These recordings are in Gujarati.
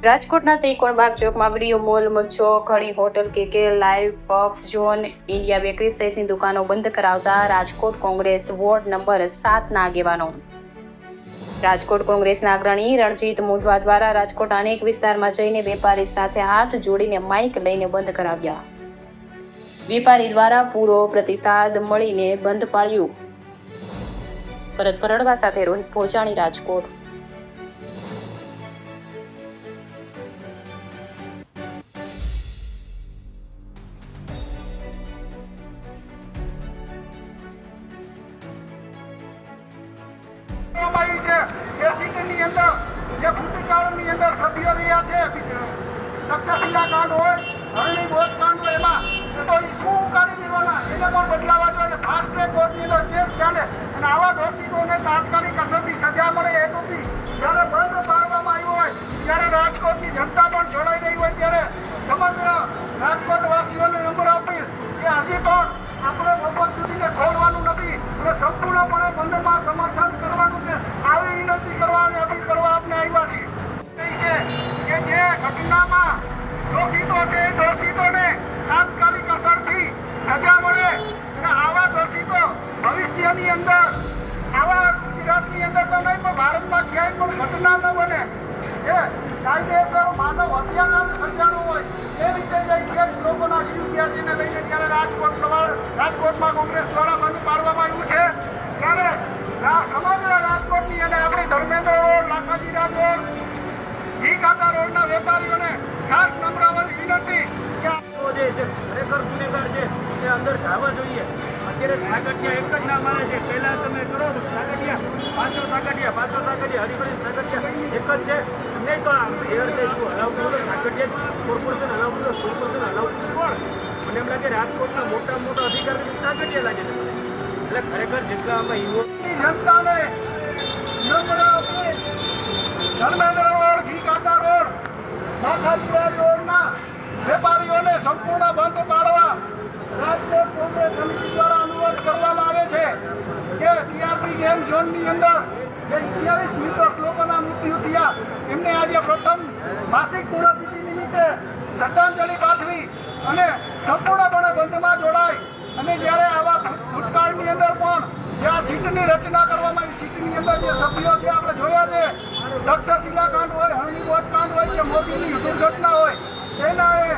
રાજકોટના ત્રિકોણબાગ ચોકમાં વિડીયો મોલ, મચ્છો, ઘણી hotel, KK, live, puff zone, India bakery સહિતની દુકાનો બંધ કરાવતા રાજકોટ કોંગ્રેસ વોર્ડ નંબર 7ના આગેવાનો. રાજકોટ કોંગ્રેસના અગ્રણી રણજીત મુંદવા દ્વારા રાજકોટ અનેક વિસ્તારમાં જઈને વેપારી સાથે હાથ જોડીને માઇક લઈને બંધ કરાવ્યા. વેપારી દ્વારા પૂરો પ્રતિસાદ મળીને બંધ પાળ્યું. ભરત પરડવા સાથે રોહિત ભોજાણી, રાજકોટ. રાજકોટની જનતા પણ જોડાઈ રહી હોય ત્યારે સમગ્ર રાજકોટવાસીઓને નંબર આપીશ કે હજી પણ આપણે બપોર સુધીને ખોલવાનું નથી અને સંપૂર્ણપણે બંધમાં સમર્થન કરવાનું છે. આવી વિનંતી કરવા અને અપીલ કરવા આપણે આવ્યા છીએ કે જે ઘટનામાં દોષિતો છે એ દોષિતોને તાત્કાલિક અસરથી સજા મળે અને આવા દોષિતો ભવિષ્યની અંદર આવા ગુજરાતની અંદર તો નહીં પણ ભારતમાં ક્યાંય પણ ઘટના ન બને. કાયદેસર માનવ હત્યાકાંડ સર્જાણું હોય એ રીતે જે લોકોના જીવ ગયા છે લઈને ત્યારે રાજકોટમાં કોંગ્રેસ દ્વારા બંધ પાડવામાં આવ્યું છે. ત્યારે સમગ્ર રાજકોટની અને આપણી ધર્મેન્દ્ર રોડ, લાખાજીરા રોડ, જી કાકા રોડના વેપારીઓને ખાસ નમ્ર વિનંતી કે જે છે ખરેખર ગુનેગાર છે તે અંદર જવા જોઈએ. અત્યારે સાગઠિયા એક જ ના માને છે. પહેલા તમે કરો સાગઠિયા પાંચસો સાગઠિયા હરિભરી સાગઠિયા એક જ છે. નહીં તો હલાવતું સાગઠિયા કોર્પોરેશન હલાવતું કોર્પોરેશન હલાવતું કોણ? મને એમ લાગે રાજકોટના મોટા અધિકારી સાગઠિયા લાગે છે. એટલે ખરેખર જેટલા આમાં યુવકની જનતાને ધર્મેન્દ્ર રોડ, ઘી કાકા રોડ, માથાપુરા રોડના વેપારીઓને સંપૂર્ણ બંધ પાડવા રાજકોટ કોંગ્રેસ સમિતિ દ્વારા અનુરોધ કરવામાં આવે છે કે ટીઆરપી ગેમ ઝોનની અંદર જે 28 નિર્દોષ લોકોના મૃત્યુ થયા એમને આજે પ્રથમ માસિક પુણ્યતિથિ નિમિત્તે શ્રદ્ધાંજલિ પાઠવી અને સંપૂર્ણપણે બંધમાં જોડાય અને જ્યારે આવા ભૂતકાળની અંદર પણ જે આ સીટની રચના કરવામાં આવી, સીટની અંદર જે સભ્યો છે આપણે જોયા છે, તક્ષશિલા કાંડ હોય, હરણી બોટ કાંડ હોય કે મોદીની દુર્ઘટના હોય, તેના એ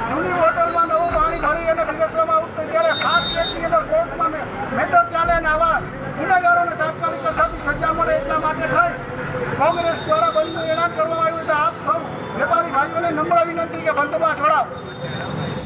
જૂની હોટલમાં નવું પાણી ભરી અને પીરસવામાં આવતું ત્યારે ખાસ કેસની અંદર કોર્ટમાં મેટર ચાલે ને આવા ગુનેગારોને તાત્કાલિક અસરથી સજા મળે એટલા માટે થઈ કોંગ્રેસ દ્વારા બંધનું એલાન કરવામાં આવ્યું છે. આપ સૌ વેપારી ભાઈઓને નમ્ર વિનંતી કે બંધમાં જોડાવ.